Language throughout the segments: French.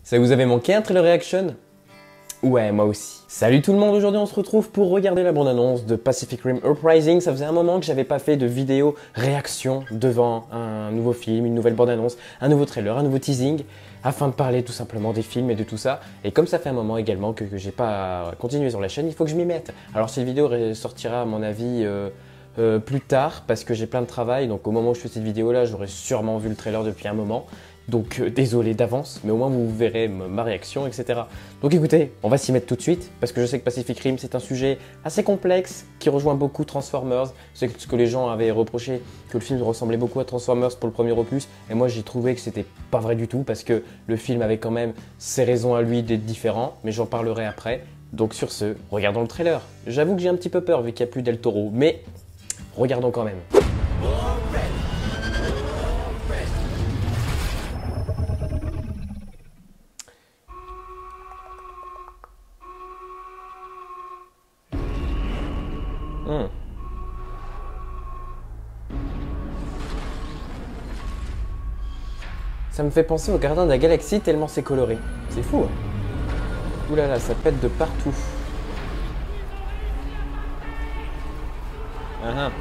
Ça vous avait manqué un trailer reaction? Ouais, moi aussi. Salut tout le monde, aujourd'hui on se retrouve pour regarder la bande-annonce de Pacific Rim Uprising. Ça faisait un moment que j'avais pas fait de vidéo réaction devant un nouveau film, une nouvelle bande-annonce, un nouveau trailer, un nouveau teasing, afin de parler tout simplement des films et de tout ça. Et comme ça fait un moment également que j'ai pas continué sur la chaîne, il faut que je m'y mette. Alors cette vidéo sortira à mon avis plus tard parce que j'ai plein de travail, donc au moment où je fais cette vidéo là, j'aurais sûrement vu le trailer depuis un moment. Donc désolé d'avance, mais au moins vous verrez ma réaction, etc. Donc écoutez, on va s'y mettre tout de suite, parce que je sais que Pacific Rim c'est un sujet assez complexe, qui rejoint beaucoup Transformers. C'est ce que les gens avaient reproché, que le film ressemblait beaucoup à Transformers pour le premier opus, et moi j'ai trouvé que c'était pas vrai du tout, parce que le film avait quand même ses raisons à lui d'être différent, mais j'en parlerai après. Donc sur ce, regardons le trailer. J'avoue que j'ai un petit peu peur vu qu'il n'y a plus Del Toro, mais regardons quand même. Ça me fait penser au Gardien de la Galaxie tellement c'est coloré. C'est fou, hein. Ouh là là, ça pète de partout. Ah ah.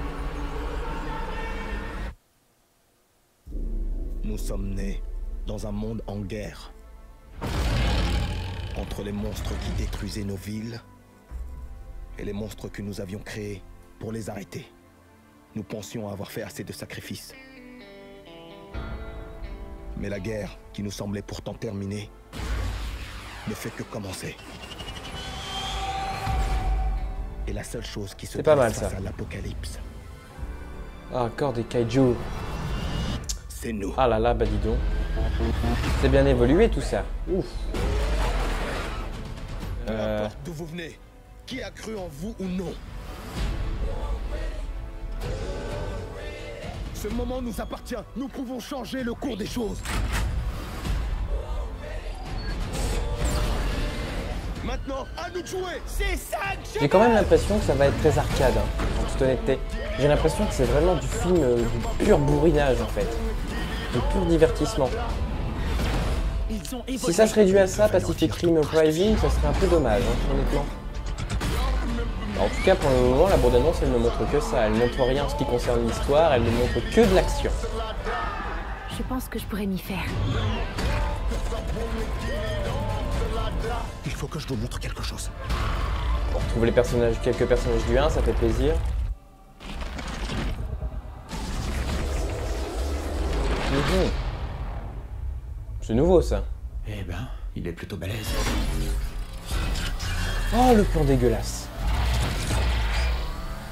Nous sommes nés dans un monde en guerre. Entre les monstres qui détruisaient nos villes et les monstres que nous avions créés pour les arrêter. Nous pensions avoir fait assez de sacrifices. Mais la guerre, qui nous semblait pourtant terminée, ne fait que commencer. Et la seule chose qui se pas mal, passe face ça. à l'apocalypse, Ah, encore des kaiju. c'est nous. Ah là là, bah dis donc. C'est bien évolué tout ça. Ouf. Peu importe d'où vous venez, qui a cru en vous ou non. Ce moment nous appartient. Nous pouvons changer le cours des choses. Maintenant, à nous de jouer. C'est ça que J'ai quand même l'impression que ça va être très arcade, hein, en toute honnêteté. J'ai l'impression que c'est vraiment du film, du pur bourrinage en fait. Du pur divertissement. Si ça se réduit à ça, Pacific Rim Uprising, ça serait un peu dommage, hein, honnêtement. En tout cas, pour le moment, la bande-annonce, elle ne montre que ça. Elle ne montre rien en ce qui concerne l'histoire, elle ne montre que de l'action. Je pense que je pourrais m'y faire. Il faut que je vous montre quelque chose. On retrouve les personnages, quelques personnages du 1, ça fait plaisir. C'est nouveau ça. Eh ben, il est plutôt balèze. Oh, le plan dégueulasse.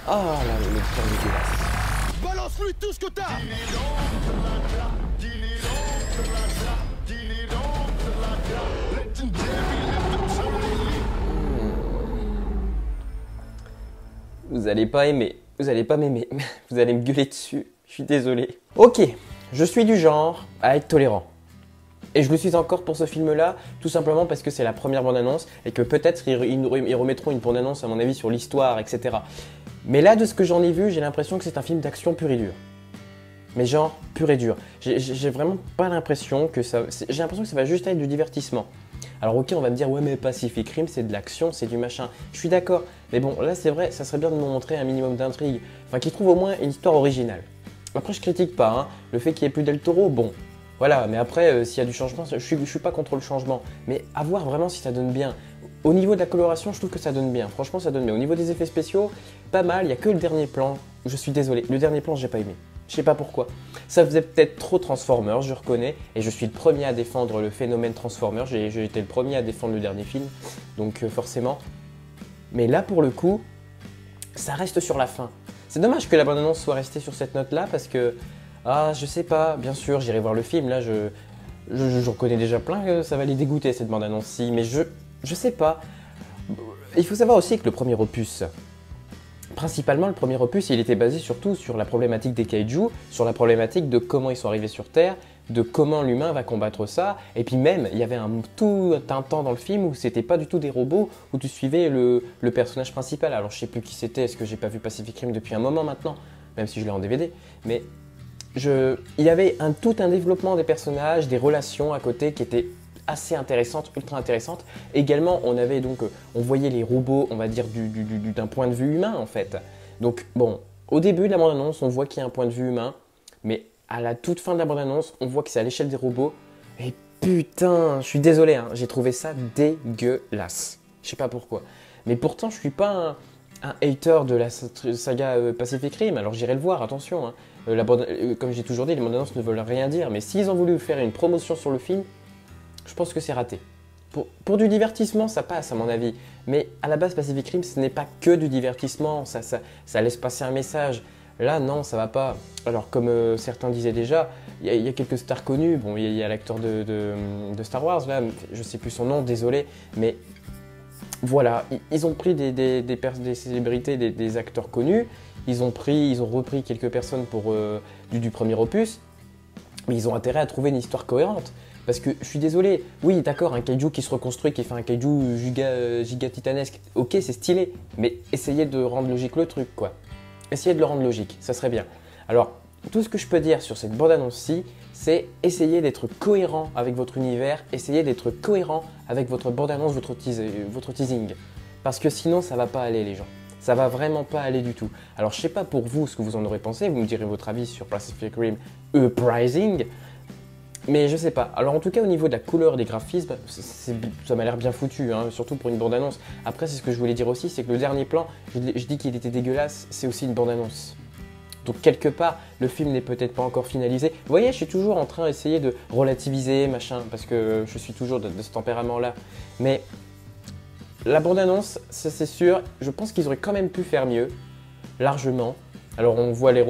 Ah là, le plan dégueulasse. Balance-lui tout ce que t'as. Vous allez pas aimer, vous allez pas m'aimer, vous allez me gueuler dessus, je suis désolé. Ok, je suis du genre à être tolérant. Et je le suis encore pour ce film-là, tout simplement parce que c'est la première bande-annonce et que peut-être ils remettront une bande-annonce à mon avis sur l'histoire, etc. Mais là, de ce que j'en ai vu, j'ai l'impression que c'est un film d'action pur et dur. Mais genre, pur et dur. J'ai vraiment pas l'impression que ça... J'ai l'impression que ça va juste être du divertissement. Alors ok, on va me dire, ouais mais Pacific Rim, c'est de l'action, c'est du machin. Je suis d'accord, mais bon, là c'est vrai, ça serait bien de me montrer un minimum d'intrigue. Enfin, qu'ils trouvent au moins une histoire originale. Après, je critique pas, hein. Le fait qu'il n'y ait plus Del Toro, bon... Voilà, mais après, s'il y a du changement, je suis pas contre le changement. Mais à voir vraiment si ça donne bien. Au niveau de la coloration, je trouve que ça donne bien. Franchement, ça donne bien. Au niveau des effets spéciaux, pas mal. Il n'y a que le dernier plan. Je suis désolé. Le dernier plan, j'ai pas aimé. Je sais pas pourquoi. Ça faisait peut-être trop Transformers, je reconnais. Et je suis le premier à défendre le phénomène Transformers. J'ai été le premier à défendre le dernier film. Donc forcément. Mais là, pour le coup, ça reste sur la fin. C'est dommage que la bande-annonce soit restée sur cette note-là parce que... Ah, je sais pas, bien sûr, j'irai voir le film, là, je reconnais déjà plein que ça va les dégoûter, cette bande-annonce-ci, mais je sais pas. Il faut savoir aussi que le premier opus, principalement le premier opus, il était basé surtout sur la problématique des kaiju, sur la problématique de comment ils sont arrivés sur Terre, de comment l'humain va combattre ça, et puis même, il y avait tout un temps dans le film où c'était pas du tout des robots, où tu suivais le personnage principal. Alors je sais plus qui c'était, est-ce que j'ai pas vu Pacific Rim depuis un moment maintenant, même si je l'ai en DVD, mais... Il y avait tout un développement des personnages, des relations à côté qui étaient assez intéressante, ultra intéressante. Également, on avait donc, on voyait les robots, on va dire, d'un point de vue humain en fait. Donc bon, au début de la bande-annonce, on voit qu'il y a un point de vue humain, mais à la toute fin de la bande-annonce, on voit que c'est à l'échelle des robots. Et putain, je suis désolé, hein, j'ai trouvé ça dégueulasse. Je sais pas pourquoi. Mais pourtant, je suis pas un hater de la saga Pacific Rim, alors j'irai le voir, attention. Hein. Comme j'ai toujours dit, les bandes annonces ne veulent rien dire, mais s'ils ont voulu faire une promotion sur le film, je pense que c'est raté. Pour du divertissement, ça passe à mon avis, mais à la base Pacific Rim, ce n'est pas que du divertissement, ça laisse passer un message. Là, non, ça va pas. Alors, comme certains disaient déjà, il y a quelques stars connues. Bon, il y a l'acteur de Star Wars, là, je sais plus son nom, désolé, mais voilà, ils ont pris des célébrités, des acteurs connus, ils ont repris quelques personnes pour du premier opus, mais ils ont intérêt à trouver une histoire cohérente. Parce que je suis désolé, oui d'accord, un kaiju qui se reconstruit, qui fait un kaiju giga titanesque, ok c'est stylé, mais essayez de rendre logique le truc quoi. Essayez de le rendre logique, ça serait bien. Alors, tout ce que je peux dire sur cette bande-annonce-ci, c'est essayer d'être cohérent avec votre univers, essayez d'être cohérent avec votre bande-annonce, votre teasing. Parce que sinon, ça va pas aller les gens. Ça va vraiment pas aller du tout. Alors, je sais pas pour vous ce que vous en aurez pensé, vous me direz votre avis sur Pacific Rim Uprising, mais je sais pas. Alors en tout cas au niveau de la couleur des graphismes, ça m'a l'air bien foutu, hein, surtout pour une bande-annonce. Après c'est ce que je voulais dire aussi, c'est que le dernier plan, je dis qu'il était dégueulasse, c'est aussi une bande-annonce. Donc quelque part, le film n'est peut-être pas encore finalisé. Vous voyez, je suis toujours en train d'essayer de relativiser, machin, parce que je suis toujours de ce tempérament-là. Mais la bande-annonce, ça c'est sûr, je pense qu'ils auraient quand même pu faire mieux, largement. Alors on voit les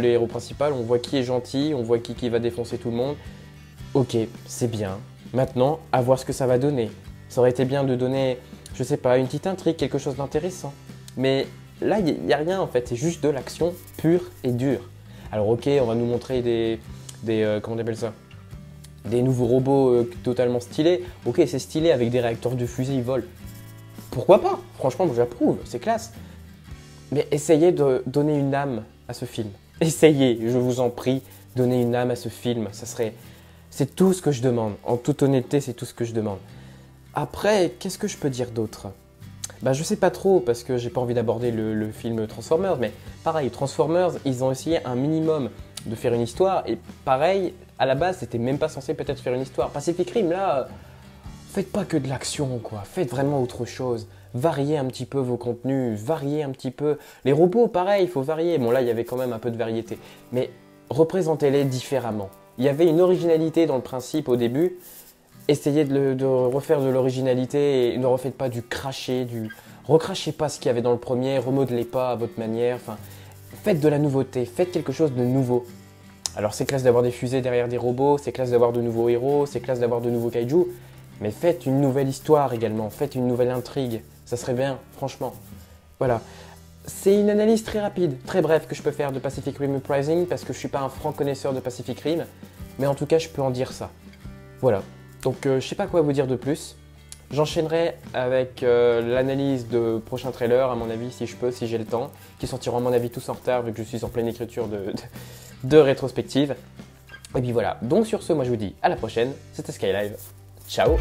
héros principaux, on voit qui est gentil, on voit qui va défoncer tout le monde. Ok, c'est bien. Maintenant, à voir ce que ça va donner. Ça aurait été bien de donner, je sais pas, une petite intrigue, quelque chose d'intéressant. Mais là, il n'y a rien en fait, c'est juste de l'action pure et dure. Alors ok, on va nous montrer comment on appelle ça, des nouveaux robots totalement stylés. Ok, c'est stylé avec des réacteurs de fusée, ils volent. Pourquoi pas? Franchement, moi j'approuve, c'est classe. Mais essayez de donner une âme à ce film. Essayez, je vous en prie, donner une âme à ce film. C'est tout ce que je demande. En toute honnêteté, c'est tout ce que je demande. Après, qu'est-ce que je peux dire d'autre? Bah, je sais pas trop parce que j'ai pas envie d'aborder le film Transformers, mais pareil, Transformers, ils ont essayé un minimum de faire une histoire et pareil, à la base, c'était même pas censé peut-être faire une histoire. Pacific Rim, là, faites pas que de l'action, quoi. Faites vraiment autre chose. Variez un petit peu vos contenus, variez un petit peu. Les robots, pareil, il faut varier. Bon, là, il y avait quand même un peu de variété, mais représentez-les différemment. Il y avait une originalité dans le principe au début. Essayez de refaire de l'originalité et ne refaites pas du cracher, recrachez pas ce qu'il y avait dans le premier, remodelez pas à votre manière. Enfin, faites de la nouveauté, faites quelque chose de nouveau. Alors c'est classe d'avoir des fusées derrière des robots, c'est classe d'avoir de nouveaux héros, c'est classe d'avoir de nouveaux kaiju, mais faites une nouvelle histoire également, faites une nouvelle intrigue. Ça serait bien, franchement. Voilà. C'est une analyse très rapide, très brève que je peux faire de Pacific Rim Uprising parce que je suis pas un franc connaisseur de Pacific Rim, mais en tout cas je peux en dire ça. Voilà. Donc je sais pas quoi vous dire de plus. J'enchaînerai avec l'analyse de prochains trailers à mon avis si je peux, si j'ai le temps, qui sortiront à mon avis tous en retard vu que je suis en pleine écriture de rétrospective. Et puis voilà. Donc sur ce, moi je vous dis à la prochaine. C'était Skylive. Ciao.